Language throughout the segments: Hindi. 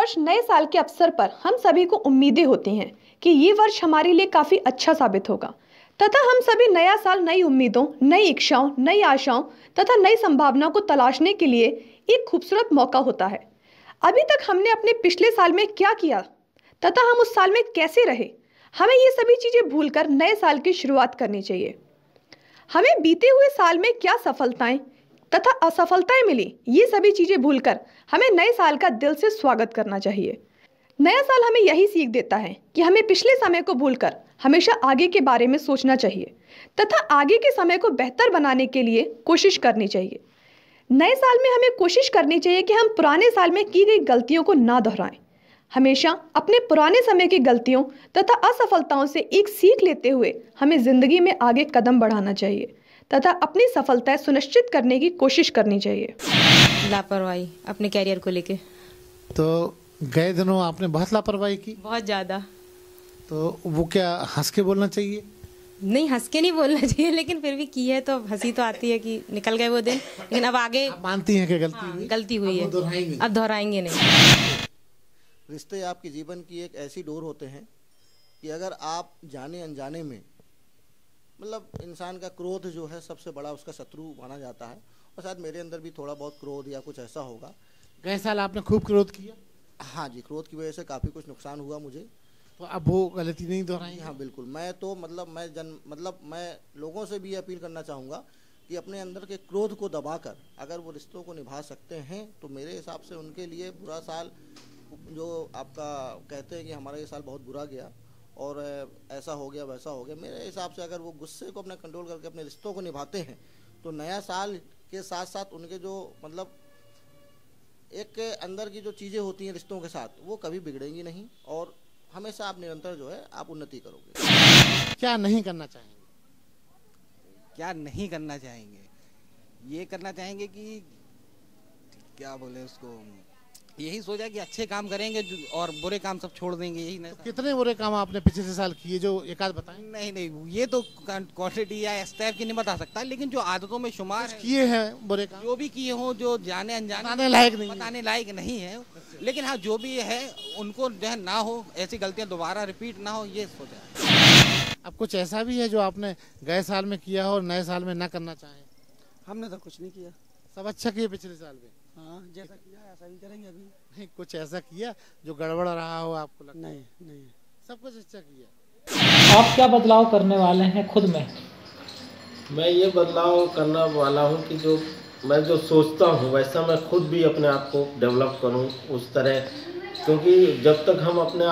वर्ष नए साल के अवसर पर हम सभी को उम्मीदें होती हैं कि ये वर्ष हमारे लिए काफ़ी अच्छा साबित होगा तथा हम सभी नया साल नई उम्मीदों, नई इच्छाओं, नई आशाओं तथा नई संभावनाओं को तलाशने के लिए एक खूबसूरत मौका होता है। अभी तक हमने अपने पिछले साल में क्या किया तथा हम उस साल में कैसे रहे, हमें ये सभी चीज़ें भूलकर नए साल की शुरुआत करनी चाहिए। हमें बीते हुए साल में क्या सफलताएं तथा असफलताएं मिली, ये सभी चीजें भूलकर हमें नए साल का दिल से स्वागत करना चाहिए। नया साल हमें यही सीख देता है कि हमें पिछले समय को भूलकर हमेशा आगे के बारे में सोचना चाहिए तथा आगे के समय को बेहतर बनाने के लिए कोशिश करनी चाहिए। नए साल में हमें कोशिश करनी चाहिए कि हम पुराने साल में की गई गलतियों को ना दोहराएं। हमेशा अपने पुराने समय की गलतियों तथा असफलताओं से एक सीख लेते हुए हमें जिंदगी में आगे कदम बढ़ाना चाहिए तथा अपनी सफलताएं सुनिश्चित करने की कोशिश करनी चाहिए। लापरवाही अपने कैरियर को लेके। तो गए दिनों आपने बहुत लापरवाही की? बहुत ज़्यादा। तो वो क्या हंस के बोलना चाहिए? नहीं, हंस के नहीं बोलना चाहिए, लेकिन फिर भी की है तो हंसी तो आती है कि निकल गए वो दिन। लेकिन अब आगे आप मानती हैं कि गलती हुई? गलती हुई है, अब दोहराएंगे नहीं। रिश्ते आपके जीवन की एक ऐसी डोर होते हैं कि अगर आप जाने अनजाने में, मतलब इंसान का क्रोध जो है सबसे बड़ा उसका शत्रु माना जाता है, और शायद मेरे अंदर भी थोड़ा बहुत क्रोध या कुछ ऐसा होगा। गए साल आपने खूब क्रोध किया? हाँ जी, क्रोध की वजह से काफ़ी कुछ नुकसान हुआ मुझे। तो अब वो गलती नहीं दोहराई? हाँ बिल्कुल। मैं तो मैं लोगों से भी ये अपील करना चाहूँगा कि अपने अंदर के क्रोध को दबाकर अगर वो रिश्तों को निभा सकते हैं तो मेरे हिसाब से उनके लिए बुरा साल, जो आपका कहते हैं कि हमारा ये साल बहुत बुरा गया और ऐसा हो गया वैसा हो गया, मेरे हिसाब से अगर वो गुस्से को अपने कंट्रोल करके अपने रिश्तों को निभाते हैं तो नया साल के साथ साथ उनके जो मतलब एक अंदर की जो चीज़ें होती हैं रिश्तों के साथ, वो कभी बिगड़ेंगी नहीं और हमेशा आप निरंतर जो है आप उन्नति करोगे। क्या नहीं करना चाहेंगे? क्या नहीं करना चाहेंगे, ये करना चाहेंगे कि क्या बोले उसको, यही सोचा कि अच्छे काम करेंगे और बुरे काम सब छोड़ देंगे, यही नहीं। तो कितने बुरे काम आपने पिछले साल किए जो एक आध बताएं? नहीं, ये तो क्वांटिटी या स्टेप की नहीं बता सकता, लेकिन जो आदतों में शुमार है, किए हैं बुरे काम, जो भी किए हों, जो जाने अनजाने बताने लायक नहीं है, लेकिन हाँ जो भी है उनको जो है ना हो, ऐसी गलतियां दोबारा रिपीट ना हो, ये सोचा। अब कुछ ऐसा भी है जो आपने गए साल में किया हो और नए साल में ना करना चाहें? हमने तो कुछ नहीं किया, सब अच्छा किया पिछले साल में। हाँ, जैसा किया ऐसा ही करेंगे अभी। नहीं, कुछ ऐसा किया जो गड़बड़ रहा हो आपको लगता? नहीं, सब कुछ अच्छा किया। आप क्या बदलाव करने वाले हैं खुद में? मैं ये बदलाव करने वाला हूँ कि जो मैं जो सोचता हूँ वैसा मैं खुद भी अपने आप को डेवलप करूँ उस तरह, क्योंकि जब तक हम अपने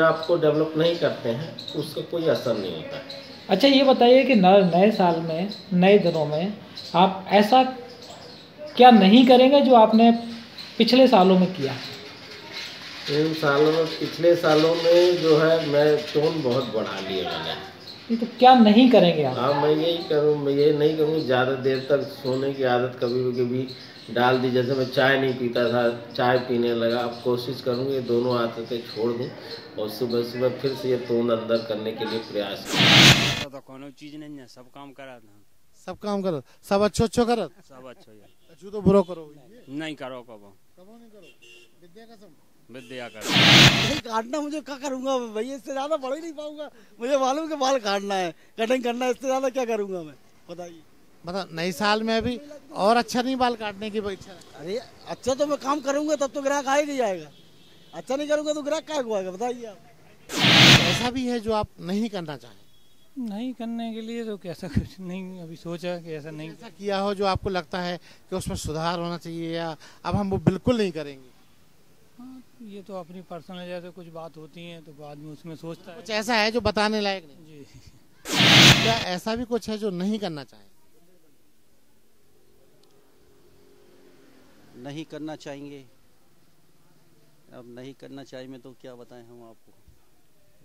आप को डेवलप नहीं करते हैं उसका कोई असर नहीं होता है। अच्छा, ये बताइए कि नए साल में, नए दिनों में आप ऐसा क्या नहीं करेंगे जो आपने पिछले सालों में किया? इन सालों में, पिछले सालों में जो है मैं टोन बहुत बढ़ा लिया मैंने। तो क्या नहीं करेंगे आप? हाँ, मैं यही करूँ, मैं ये नहीं करूँ ज़्यादा देर तक सोने की आदत कभी कभी डाल दी। जैसे मैं चाय नहीं पीता था, चाय पीने लगा। अब कोशिश करूँगी दोनों आदतें छोड़ दूँ और सुबह सुबह फिर से ये टोन अंदर करने के लिए प्रयास करूँ। तो कोनो चीज़ नहीं है, सब काम करा था। सब काम करो, सब अच्छो करो, सब अच्छा है। अच्छो तो बुरो करो नहीं करो, कबो नहीं करो, विद्या कर। नहीं काटना, मुझे क्या करूंगा भैया, इससे ज्यादा बढ़ ही नहीं पाऊंगा। मुझे मालूम कि बाल काटना है, कटिंग करना है, इससे ज्यादा क्या करूंगा मैं, बताइए। मतलब नए साल में अभी और अच्छा नहीं बाल काटने की इच्छा? अरे अच्छा तो मैं काम करूंगा तब तो ग्राहक आएगा ही आएगा, अच्छा नहीं करूंगा तो ग्राहक क्या आएगा, बताइए आप। ऐसा भी है जो आप नहीं करना चाहें? नहीं करने के लिए तो कैसा कुछ नहीं अभी सोचा कि ऐसा नहीं। ऐसा किया हो जो आपको लगता है कि उसमें सुधार होना चाहिए या अब हम वो बिल्कुल नहीं करेंगे? हाँ, ये तो अपनी पर्सनल जैसे कुछ बात होती है तो बाद में उसमें सोचता है। कुछ ऐसा है जो बताने लायक नहीं? जी। क्या ऐसा भी कुछ है जो नहीं करना चाहें? नहीं करना चाहेंगे, अब नहीं करना चाहिए तो क्या बताएं हम आपको,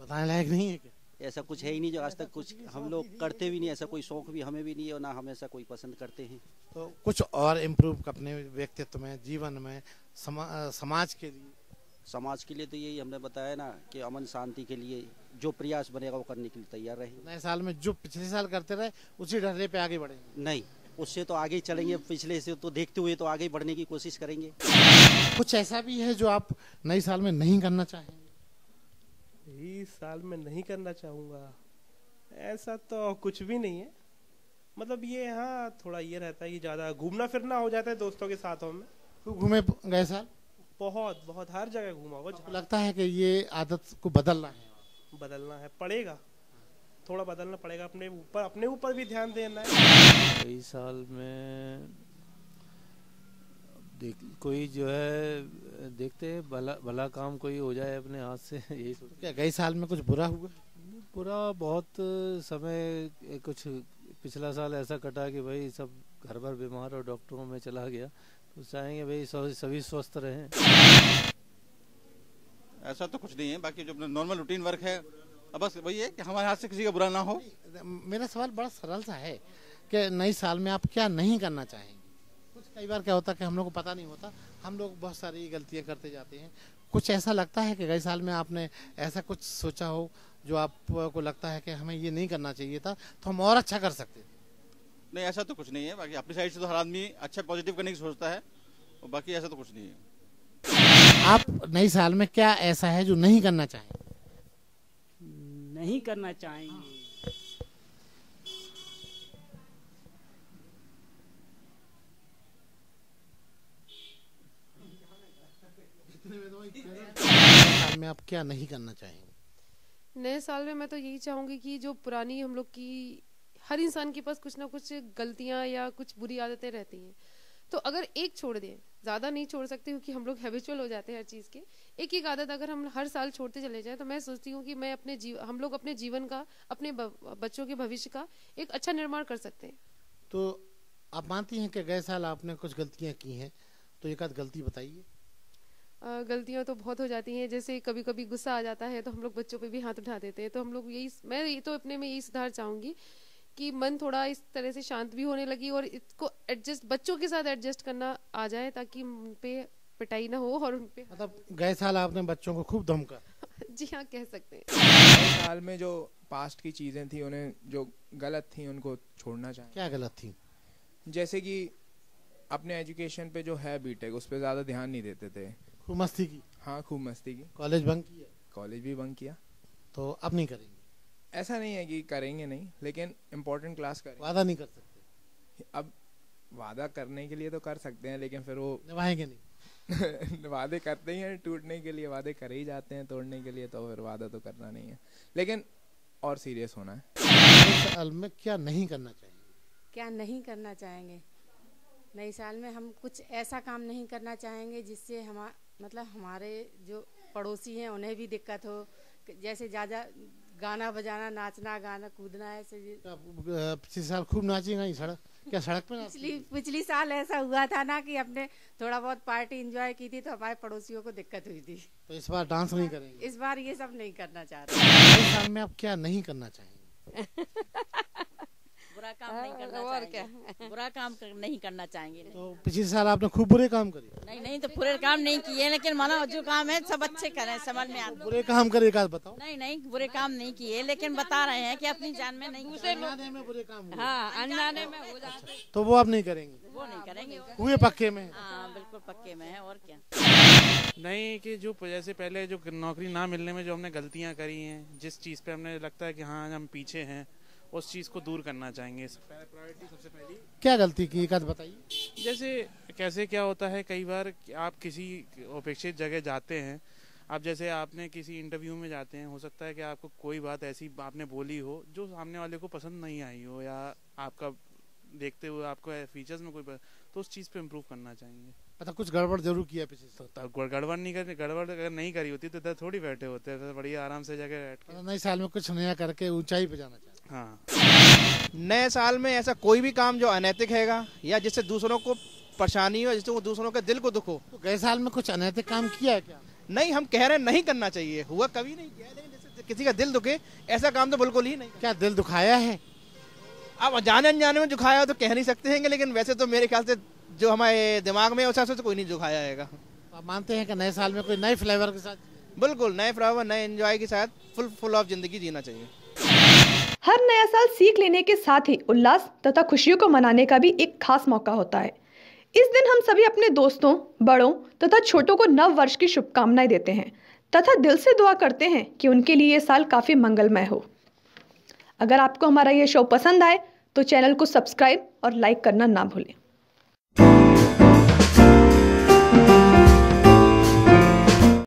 बताने लायक नहीं है क्या? ऐसा कुछ है ही नहीं जो आज तक कुछ हम लोग करते भी नहीं, ऐसा कोई शौक भी हमें भी नहीं है और ना हम ऐसा कोई पसंद करते हैं। तो कुछ और इम्प्रूव अपने व्यक्तित्व में, जीवन में, समाज के लिए? समाज के लिए तो यही हमने बताया ना कि अमन शांति के लिए जो प्रयास बनेगा वो करने के लिए तैयार रहेंगे। नए साल में जो पिछले साल करते रहे उसी ढर्रे पे आगे बढ़ेंगे? नहीं, उससे तो आगे ही चलेंगे, पिछले से तो देखते हुए तो आगे ही बढ़ने की कोशिश करेंगे। कुछ ऐसा भी है जो आप नए साल में नहीं करना चाहेंगे? इस साल में नहीं करना चाहूँगा, ऐसा तो कुछ भी नहीं है। मतलब ये हाँ थोड़ा ये रहता है कि ज़्यादा घूमना फिरना हो जाता है दोस्तों के साथों में। तो घूमे गए साल? बहुत बहुत हर जगह घूमा होगा। आपको लगता है कि ये आदत को बदलना है? बदलना है, पड़ेगा, थोड़ा बदलना पड़ेगा। अपने ऊपर भी ध्यान देना है। कई साल में कोई जो है देखते हैं भला काम कोई हो जाए अपने हाथ से, यही सोच। क्या गए साल में कुछ बुरा हुआ? पूरा बहुत समय कुछ पिछला साल ऐसा कटा कि भाई सब घर भर बीमार और डॉक्टरों में चला गया, तो चाहेंगे भाई सभी स्वस्थ रहें। ऐसा तो कुछ नहीं है, बाकी जो नॉर्मल रूटीन वर्क है, अब बस वही है कि हमारे हाथ से किसी का बुरा ना हो। मेरा सवाल बड़ा सरल सा है कि नए साल में आप क्या नहीं करना चाहेंगे? कुछ कई बार क्या होता है कि हम लोग को पता नहीं होता, हम लोग बहुत सारी गलतियां करते जाते हैं। कुछ ऐसा लगता है कि गए साल में आपने ऐसा कुछ सोचा हो जो आपको लगता है कि हमें ये नहीं करना चाहिए था तो हम और अच्छा कर सकते थे? नहीं, ऐसा तो कुछ नहीं है। बाकी अपनी साइड से तो हर आदमी अच्छा पॉजिटिव करने की सोचता है, और बाकी ऐसा तो कुछ नहीं है। आप नए साल में क्या ऐसा है जो नहीं करना चाहेंगे? नहीं करना चाहेंगे, साल में आप क्या नहीं करना चाहेंगे? नए साल में मैं तो यही चाहूंगी कि जो पुरानी हम लोग की, हर इंसान के पास कुछ ना कुछ गलतियां या कुछ बुरी आदतें रहती हैं, तो अगर एक छोड़ दें, ज़्यादा नहीं छोड़ सकते क्योंकि हम लोग हैबिचुअल हो जाते हैं हर चीज़ के। एक एक आदत अगर हम हर साल छोड़ते चले जाएं तो मैं सोचती हूँ कि मैं हम लोग अपने जीवन का, अपने बच्चों के भविष्य का एक अच्छा निर्माण कर सकते हैं। तो आप मानती हैं कि गए साल आपने कुछ गलतियां की हैं, तो एक आध गलती बताइए। गलतियां तो बहुत हो जाती हैं, जैसे कभी कभी गुस्सा आ जाता है तो हम लोग बच्चों पे भी हाथ उठा देते हैं। तो हम लोग मैं ये तो अपने में यही सुधार चाहूंगी कि मन थोड़ा इस तरह से शांत भी होने लगी और इसको बच्चों के साथ एडजस्ट करना आ जाए ताकि उन पे पिटाई ना हो और उन पे। मतलब गए साल आपने बच्चों को खूब धमका? जी हाँ, कह सकते हैं। गए साल में जो पास्ट की चीजें थी, उन्हें जो गलत थी उनको छोड़ना चाहिए। क्या गलत थी? जैसे कि अपने एजुकेशन पे जो है बीटेक, उस पर ज्यादा ध्यान नहीं देते थे। खूब मस्ती की? हाँ, खूब मस्ती की। कॉलेज बंक किया? कॉलेज भी बंक किया। तो अब नहीं करेंगे? ऐसा नहीं है कि करेंगे नहीं, लेकिन इम्पोर्टेंट क्लास करेंगे। वादा नहीं कर सकते? अब वादा करने के लिए तो कर सकते हैं, लेकिन फिर वो निभाएंगे नहीं। वादे करते ही हैं, टूटने के लिए वादे करे ही जाते हैं, तोड़ने के लिए तो फिर वादा तो करना नहीं है, लेकिन और सीरियस होना है। नए साल में क्या नहीं करना चाहिए? क्या नहीं करना चाहेंगे? नए साल में हम कुछ ऐसा काम नहीं करना चाहेंगे जिससे हमारे जो पड़ोसी हैं उन्हें भी दिक्कत हो। जैसे ज़्यादा गाना बजाना, नाचना, गाना कूदना, ऐसे। पिछले साल खूब नाची गई सड़क, क्या सड़क पे पिछली साल ऐसा हुआ था ना कि अपने थोड़ा बहुत पार्टी एंजॉय की थी तो हमारे पड़ोसियों को दिक्कत हुई थी। तो इस बार डांस नहीं करेंगे? इस बार ये सब नहीं करना चाह रहे। इस साल में आप क्या नहीं करना चाहेंगे? बुरा काम नहीं करना चाहेंगे। बुरा काम नहीं करना चाहेंगे। तो पिछले साल आपने खूब बुरे काम करे? नहीं तो बुरे काम नहीं किए, लेकिन माना जो काम है सब अच्छे करें, समझ में आता। बुरे काम करे, एक आध बताओ। नहीं बुरे काम नहीं किए, लेकिन बता रहे हैं कि अपनी जान में नहीं। अनजाने में बुरे काम हुए। हाँ, अनजाने में हो जाते। तो वो आप नहीं करेंगे? वो नहीं करेंगे। हुए पक्के में? हाँ, बिल्कुल पक्के में है, और क्या। नहीं कि जो जैसे पहले जो नौकरी ना मिलने में जो हमने गलतियां करी हैं, जिस चीज़ पे हमने लगता है कि हाँ हम पीछे हैं, उस चीज़ को दूर करना चाहेंगे। प्रायोरिटी सबसे पहली। क्या गलती की, एक आध बताइए। जैसे कैसे क्या होता है, कई बार आप किसी अपेक्षित जगह जाते हैं, आप जैसे आपने किसी इंटरव्यू में जाते हैं, हो सकता है कि आपको कोई बात ऐसी आपने बोली हो जो सामने वाले को पसंद नहीं आई हो, या आपका देखते हुए आपको फीचर्स में तो उस चीज़ पे इम्प्रूव करना चाहेंगे। मतलब कुछ गड़बड़ जरूर किया पिछले साल? तो गड़बड़ अगर नहीं करी होती तो इधर थोड़ी बैठे होते हैं, बढ़िया आराम से जगह बैठ के। नए साल में कुछ नया करके ऊंचाई पे जाना चाहिए। हाँ। नए साल में ऐसा कोई भी काम जो अनैतिक हैगा या जिससे दूसरों को परेशानी हो, जिससे वो दूसरों के दिल को दुख हो। तो गए साल में कुछ अनैतिक काम किया है क्या? नहीं, हम कह रहे हैं नहीं करना चाहिए, हुआ कभी नहीं किया, लेकिन जैसे किसी का दिल दुखे ऐसा काम तो बिल्कुल ही नहीं। क्या दिल दुखाया है? अब जाने अनजाने में दुखाया तो कह नहीं सकते हैं, लेकिन वैसे तो मेरे ख्याल से जो हमारे दिमाग में उस हिसाब से तो कोई नहीं दुखाया है। आप मानते हैं कि नए साल में कोई नए फ्लेवर के साथ? बिल्कुल, नए फ्लेवर, नए एंजॉय के साथ फुल ऑफ जिंदगी जीना चाहिए। हर नया साल सीख लेने के साथ ही उल्लास तथा खुशियों को मनाने का भी एक खास मौका होता है। इस दिन हम सभी अपने दोस्तों, बड़ों तथा छोटों को नव वर्ष की शुभकामनाएं देते हैं तथा दिल से दुआ करते हैं कि उनके लिए ये साल काफ़ी मंगलमय हो। अगर आपको हमारा ये शो पसंद आए तो चैनल को सब्सक्राइब और लाइक करना ना भूलें।